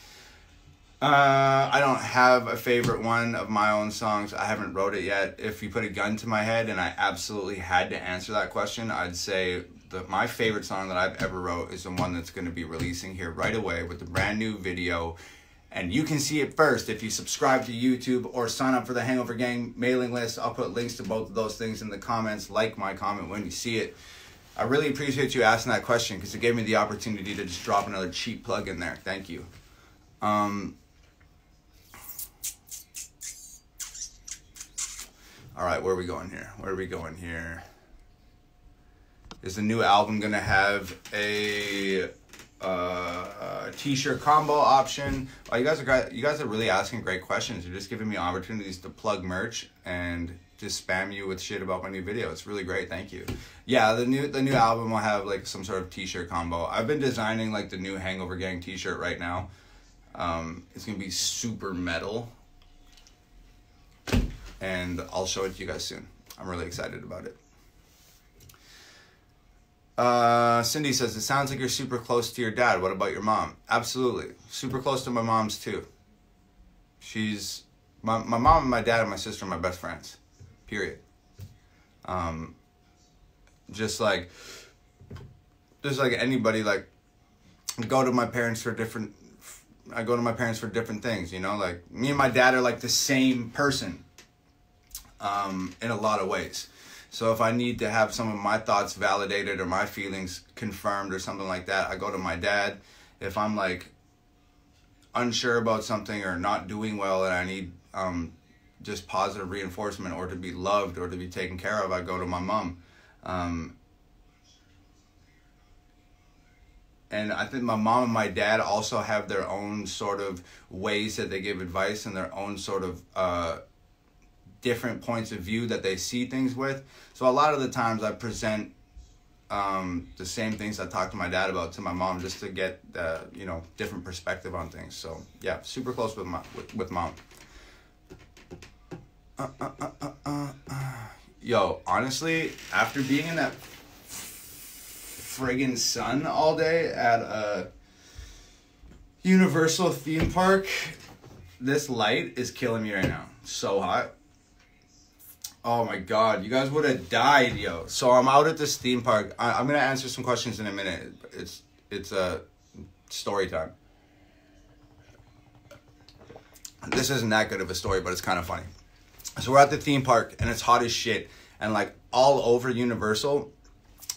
I don't have a favorite one of my own songs. I haven't wrote it yet. If you put a gun to my head and I absolutely had to answer that question, I'd say my favorite song that I've ever wrote is the one that's going to be releasing here right away with the brand new video. And you can see it first if you subscribe to YouTube or sign up for the Hangover Gang mailing list. I'll put links to both of those things in the comments. Like my comment when you see it. I really appreciate you asking that question because it gave me the opportunity to just drop another cheap plug in there. Thank you. All right, where are we going here? Is the new album going to have a t-shirt combo option? Oh, you guys are really asking great questions. You're just giving me opportunities to plug merch, and just spam you with shit about my new video. It's really great. Thank you. Yeah, the new album will have like some sort of t-shirt combo. I've been designing like the new Hangover Gang t-shirt right now. It's gonna be super metal, and I'll show it to you guys soon. I'm really excited about it. Cindy says, it sounds like you're super close to your dad. What about your mom? Absolutely. Super close to my mom's too. She's, my mom and my dad and my sister are my best friends. Period. Just like anybody, like, I go to my parents for different things, you know? Like, me and my dad are like the same person, in a lot of ways. So if I need to have some of my thoughts validated or my feelings confirmed or something like that, I go to my dad. If I'm like unsure about something or not doing well and I need just positive reinforcement or to be loved or to be taken care of, I go to my mom. And I think my mom and my dad also have their own sort of ways that they give advice and their own sort of different points of view that they see things with. So a lot of the times I present the same things I talk to my dad about to my mom, just to get you know, different perspective on things. So yeah, super close with mom. Yo, honestly, after being in that friggin' sun all day at a Universal theme park, this light is killing me right now. So hot. Oh my god, you guys would have died, yo. So I'm out at this theme park. I'm gonna answer some questions in a minute. It's a story time. This isn't that good of a story, but it's kind of funny. So we're at the theme park and it's hot as shit, and like all over Universal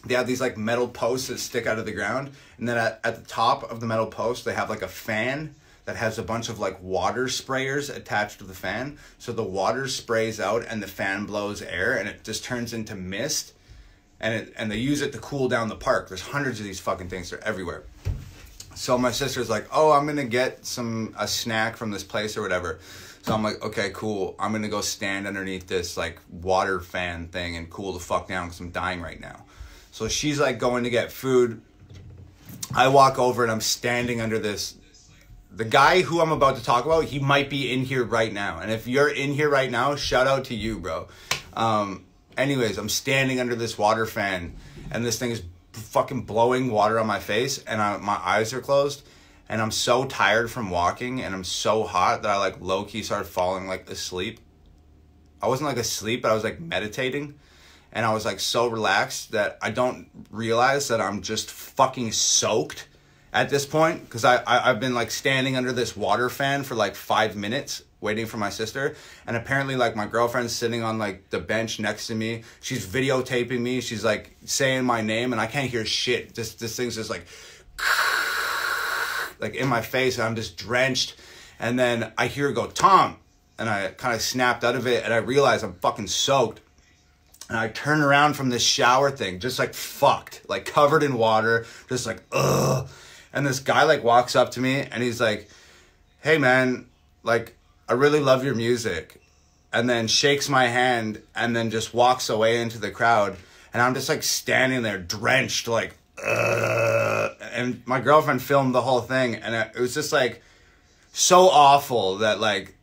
they have these like metal posts that stick out of the ground, and then at the top of the metal post they have like a fan that has a bunch of like water sprayers attached to the fan. So the water sprays out and the fan blows air and it just turns into mist, and they use it to cool down the park. There's hundreds of these fucking things. They're everywhere. So my sister's like, oh, I'm gonna get a snack from this place or whatever. So I'm like, okay, cool. I'm gonna go stand underneath this like water fan thing and cool the fuck down because I'm dying right now. So she's like going to get food. I walk over and I'm standing under this. The guy who I'm about to talk about, he might be in here right now. And if you're in here right now, shout out to you, bro. Anyways, I'm standing under this water fan and this thing is fucking blowing water on my face, and my eyes are closed, and I'm so tired from walking and I'm so hot that I like low-key started falling like asleep. I wasn't like asleep, but I was like meditating, and I was like so relaxed that I don't realize that I'm just fucking soaked at this point, because I've been like standing under this water fan for like 5 minutes waiting for my sister, and apparently like my girlfriend's sitting on like the bench next to me. She's videotaping me. She's like saying my name and I can't hear shit. This thing's just like in my face, and I'm just drenched. And then I hear her go, Tom, and I kind of snapped out of it, and I realized I'm fucking soaked. And I turn around from this shower thing, just like fucked, like covered in water, just like ugh. And this guy like walks up to me and he's like, hey man, like I really love your music, and then shakes my hand and then just walks away into the crowd. And I'm just like standing there drenched, like and my girlfriend filmed the whole thing, and it was just like so awful that like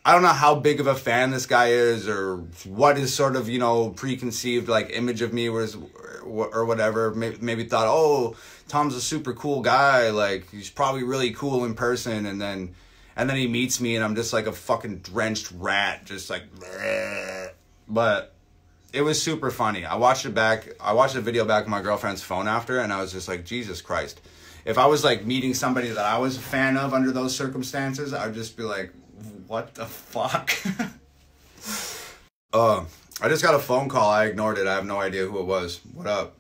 I don't know how big of a fan this guy is, or what his sort of, you know, preconceived like image of me was, or whatever. Maybe thought, oh, Tom's a super cool guy, like he's probably really cool in person, and then he meets me and I'm just like a fucking drenched rat, just like bleh. But it was super funny. I watched the video back on my girlfriend's phone after, and I was just like, Jesus Christ. If I was like meeting somebody that I was a fan of under those circumstances, I'd just be like, what the fuck? I just got a phone call. I ignored it. I have no idea who it was. What up?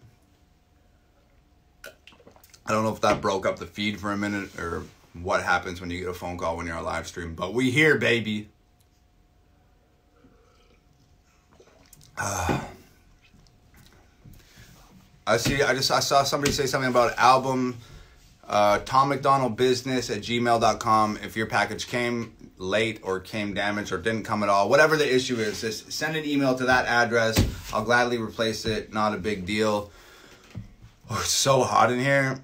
I don't know if that broke up the feed for a minute or what happens when you get a phone call when you're on a live stream, but we here, baby. I saw somebody say something about album, Tom MacDonald business at gmail.com. If your package came, late or came damaged or didn't come at all, whatever the issue is, just send an email to that address. I'll gladly replace it. Not a big deal. Oh, it's so hot in here.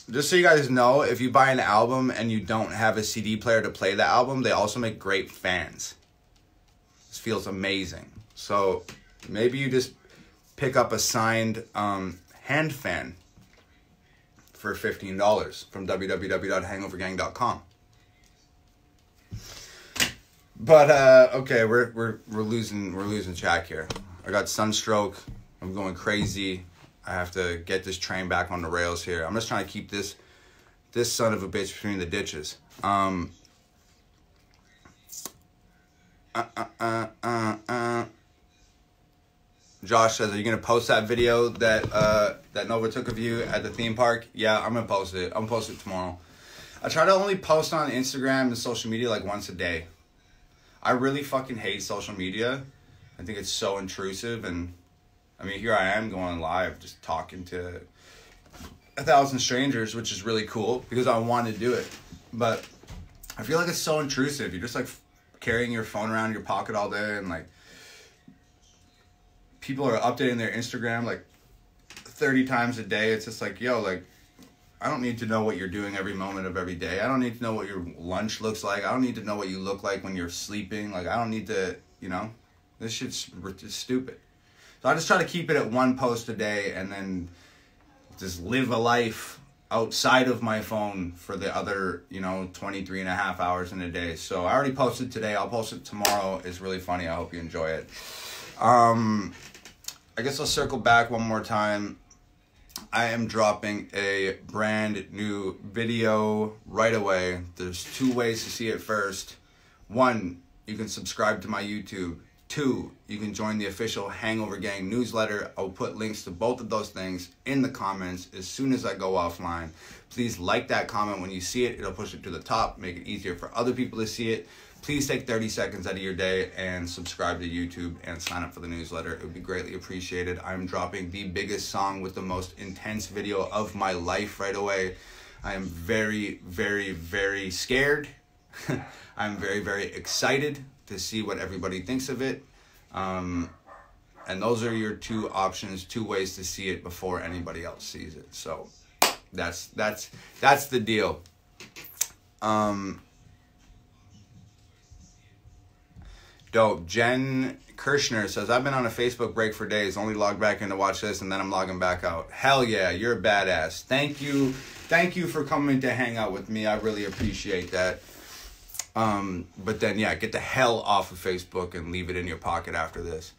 Just so you guys know, if you buy an album and you don't have a CD player to play the album, they also make great fans. This feels amazing. So maybe you just pick up a signed hand fan for $15 from www.hangovergang.com. But okay, we're losing track here. I got sunstroke. I'm going crazy. I have to get this train back on the rails here. I'm just trying to keep this son of a bitch between the ditches. Josh says, are you going to post that video that Nova took of you at the theme park? Yeah, I'm going to post it. I'm going to post it tomorrow. I try to only post on Instagram and social media like once a day. I really fucking hate social media. I think it's so intrusive, and I mean, here I am going live, just talking to 1,000 strangers, which is really cool because I want to do it. But I feel like it's so intrusive. You're just like carrying your phone around in your pocket all day, and like people are updating their Instagram like 30 times a day. It's just like, yo, like, I don't need to know what you're doing every moment of every day. I don't need to know what your lunch looks like. I don't need to know what you look like when you're sleeping. Like, I don't need to, you know, this shit's stupid. So I just try to keep it at one post a day and then just live a life outside of my phone for the other, 23 and a half hours in a day. So I already posted today. I'll post it tomorrow. It's really funny. I hope you enjoy it. I guess I'll circle back one more time. I am dropping a brand new video right away. There's 2 ways to see it first. 1, you can subscribe to my YouTube. 2, you can join the official Hangover Gang newsletter. I'll put links to both of those things in the comments as soon as I go offline. Please like that comment when you see it. It'll push it to the top, make it easier for other people to see it. Please take 30 seconds out of your day and subscribe to YouTube and sign up for the newsletter. It would be greatly appreciated. I'm dropping the biggest song with the most intense video of my life right away. I am very, very, very scared. I'm very, very excited to see what everybody thinks of it. And those are your 2 options, 2 ways to see it before anybody else sees it. So that's the deal. Dope. Jen Kirshner says, I've been on a Facebook break for days, only logged back in to watch this, and then I'm logging back out. Hell yeah, you're a badass. Thank you for coming to hang out with me. I really appreciate that. But then, yeah, get the hell off of Facebook and leave it in your pocket after this.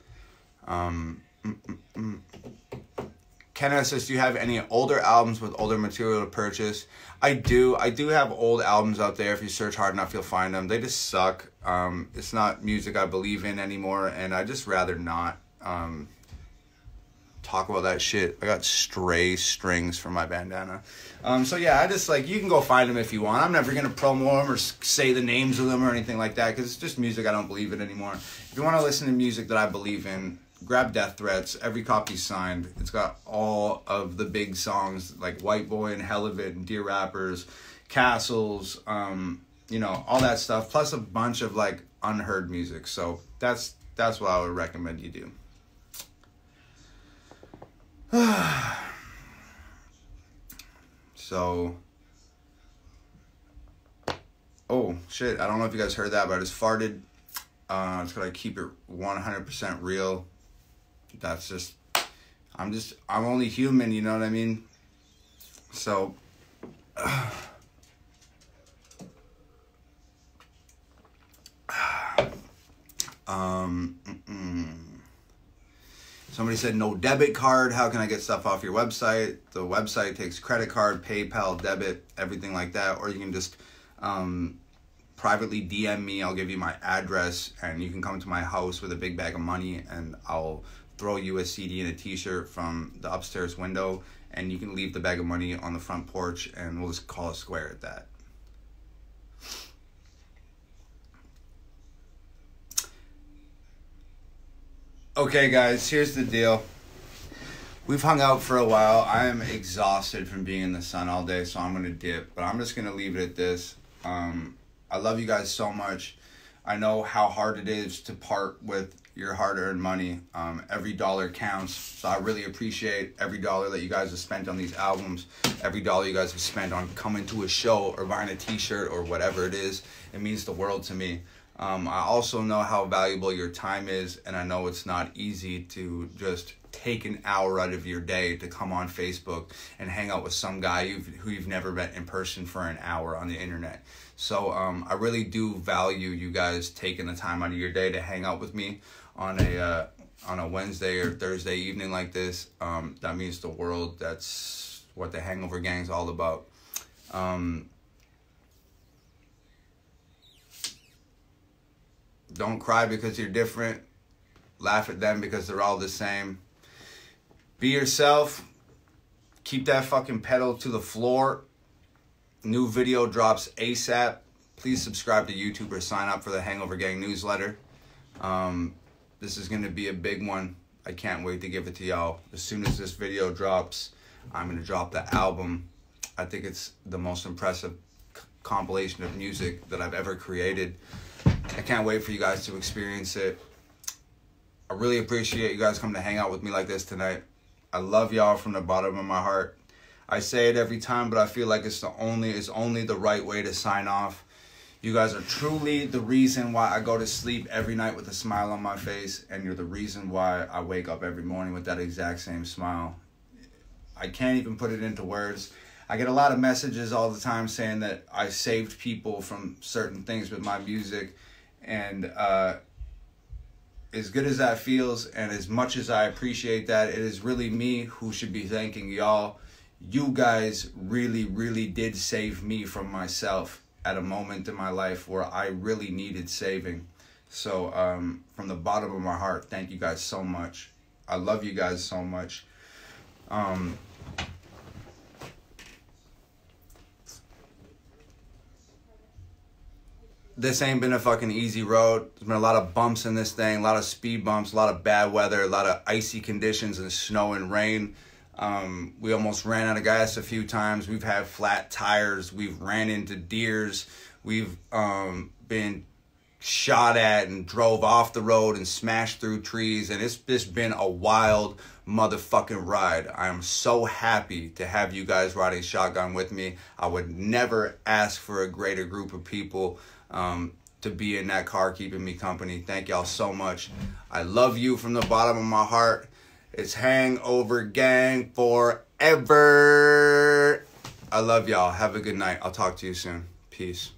Kenneth says, do you have any older albums with older material to purchase? I do have old albums out there. If you search hard enough, you'll find them. They just suck. It's not music I believe in anymore, and I just rather not talk about that shit. I got stray strings for my bandana. So yeah, I just, like, you can go find them if you want. I'm never going to promo them or say the names of them or anything like that, because it's just music I don't believe in anymore. If you want to listen to music that I believe in, grab Death Threats. Every copy's signed. It's got all of the big songs like White Boy and Hell of It and Dear Rappers, Castles, all that stuff, plus a bunch of like unheard music. So that's what I would recommend you do. So, oh shit, I don't know if you guys heard that, but I just farted. It's gonna keep it 100% real. That's just, I'm only human, you know what I mean? So, somebody said no debit card. How can I get stuff off your website? The website takes credit card, PayPal, debit, everything like that. Or you can just privately DM me. I'll give you my address, and you can come to my house with a big bag of money, and I'll throw you a CD and a t-shirt from the upstairs window, and you can leave the bag of money on the front porch, and we'll just call it square at that. Okay, guys, here's the deal. We've hung out for a while. I am exhausted from being in the sun all day, so I'm going to dip. But I'm just going to leave it at this. I love you guys so much. I know how hard it is to part with your hard-earned money. Every dollar counts, so I really appreciate every dollar that you guys have spent on these albums, every dollar you guys have spent on coming to a show or buying a t-shirt or whatever it is. It means the world to me. I also know how valuable your time is, and I know it's not easy to just take an hour out of your day to come on Facebook and hang out with some guy who you've never met in person for an hour on the internet. So I really do value you guys taking the time out of your day to hang out with me on a Wednesday or Thursday evening like this. That means the world. That's what the Hangover Gang's all about. Don't cry because you're different. Laugh at them because they're all the same. Be yourself. Keep that fucking pedal to the floor. New video drops ASAP. Please subscribe to YouTube or sign up for the Hangover Gang newsletter. This is going to be a big one. I can't wait to give it to y'all. As soon as this video drops, I'm going to drop the album. I think it's the most impressive compilation of music that I've ever created. I can't wait for you guys to experience it. I really appreciate you guys coming to hang out with me like this tonight. I love y'all from the bottom of my heart. I say it every time, but I feel like it's only the right way to sign off. You guys are truly the reason why I go to sleep every night with a smile on my face, and you're the reason why I wake up every morning with that exact same smile. I can't even put it into words. I get a lot of messages all the time saying that I saved people from certain things with my music, and as good as that feels, and as much as I appreciate that, it is really me who should be thanking y'all. You guys really, really did save me from myself at a moment in my life where I really needed saving. So from the bottom of my heart, thank you guys so much. I love you guys so much. This ain't been a fucking easy road. There's been a lot of bumps in this thing, a lot of speed bumps, a lot of bad weather, a lot of icy conditions and snow and rain. We almost ran out of gas a few times. We've had flat tires. We've ran into deers. We've been shot at and drove off the road and smashed through trees. And it's just been a wild motherfucking ride. I am so happy to have you guys riding shotgun with me. I would never ask for a greater group of people to be in that car keeping me company. Thank y'all so much. I love you from the bottom of my heart. It's Hangover Gang forever. I love y'all. Have a good night. I'll talk to you soon. Peace.